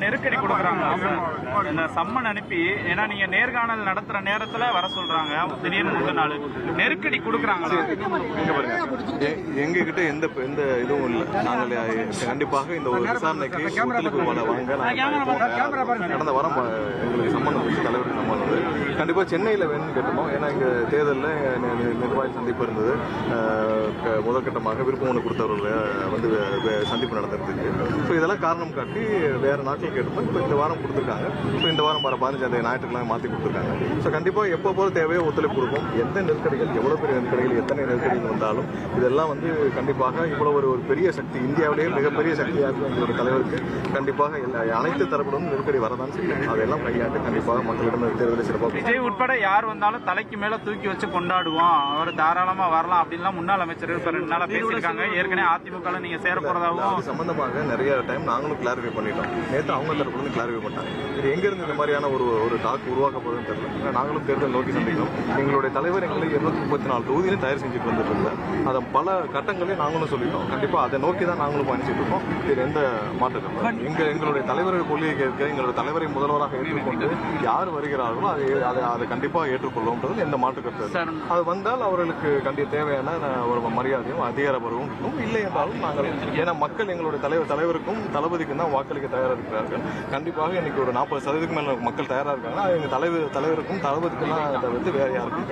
நெருக்கடி கொடுக்குறாங்க. இந்த சம்மன் அனுப்பி, ஏன்னா நீங்க நேர்காணல் நடத்துற நேரத்துல வர சொல்றாங்க, திடீர்னு முந்த நாள் நெருக்கடி கொடுக்குறாங்க. எங்க கிட்ட எந்த இதுவும் இல்லை. நாங்கள் கண்டிப்பாக இந்த ஒரு விசாரணைக்கு ஒத்துழைப்பு வாங்க கடந்த வாரம் எங்களுக்கு சம்பந்தம் வச்சு தலைவருக்கு சம்பந்தம் கண்டிப்பா சென்னையில வேணும்னு கேட்டோம். ஏன்னா இங்க தேர்தலில் நிர்வாகி சந்திப்பு இருந்தது. முதற்கட்டமாக விருப்பம் ஒன்று கொடுத்தவர்கள் வந்து சந்திப்பு நடந்திருக்கு. ஸோ இதெல்லாம் காரணம் காட்டி வேற நாட்கள் கேட்டோம். இப்போ இந்த வாரம் கொடுத்துருக்காங்க. ஸோ இந்த வாரம் 15 ஞாயிற்றுக்கிழமை மாற்றி கொடுத்துருக்காங்க. ஸோ கண்டிப்பாக எப்போ போல தேவையோ ஒத்துழைப்பு கொடுக்கும். எந்த நெருக்கடிகள், எவ்வளோ பெரிய நெருக்கடிகள், எத்தனை நெருக்கடிகள் வந்தாலும் இதெல்லாம் வந்து கண்டிப்பாக இவ்வளோ ஒரு பெரிய சக்தி, இந்தியாவிலேயே மிகப்பெரிய சக்தியாக இருக்கும் எங்களோட தலைவருக்கு கண்டிப்பாக அனைத்து தரப்பிலும் நெருக்கடி வரதான் செய்யும். அதெல்லாம் கையாண்டு கண்டிப்பாக மக்களிடம் தேர்தலை சிறப்பாக விஜய் உட்பட யார் வந்தாலும் தலைக்கு மேல தூக்கி வச்சு கொண்டாடுவோம், அவர் தாராளமா வரலாம் அப்படின்லாம் முன்னாள் அமைச்சர் இப்ப 2 நாளா பேசியிருக்காங்க. ஏற்கனவே அதிமுக நீங்க சேர போறதாகவும் சம்பந்தமாக நிறைய டைம் நாங்களும் கிளாரிஃபை பண்ணிட்டோம். நேற்று அவங்க தரப்புல இருந்து கிளாரிஃபை பண்ணாங்க. இது எங்கிருந்து இந்த மாதிரியான ஒரு டாக் உருவாக்க போகுதுன்னு தெரியல. நாங்களும் தேர்தல் நோக்கி சந்திக்கிறோம். எங்களுடைய தலைவர் எங்களை 234 தொகுதியிலும் தயார் செஞ்சுட்டு வந்துட்டு இருந்தார். அதை பல கட்டங்களையும் நாங்களும் சொல்லிட்டோம். கண்டிப்பா அதை நோக்கி தான் நாங்களும் பயணிச்சுட்டு இருக்கோம். இது எந்த மாற்றமும் எங்களுடைய தலைவர்கள் கொள்கையை கேட்க, எங்களுடைய தலைவரை முதல்வராக ஏற்றுக்கொண்டு யார் வருகிறார்களோ அதை கண்டிப்பாக ஏற்றுக்கொள்ளும் எந்த மாற்று கருத்து. அது வந்தால் அவர்களுக்கு தேவையான ஒரு மரியாதையும் அதிகாரபூர்வம் இருக்கும். இல்லை என்றாலும் நாங்கள், ஏன்னா மக்கள் எங்களுடைய தலைவருக்கும் தளபதிக்கும் தான் வாக்களிக்க தயாராக இருக்கிறார்கள். கண்டிப்பாக இன்னைக்கு ஒரு 40% மேல மக்கள் தயாராக இருக்காங்க. எங்க தலைவருக்கும் தளபதிக்கும் தான் அதை வந்து வேற யாருக்கும்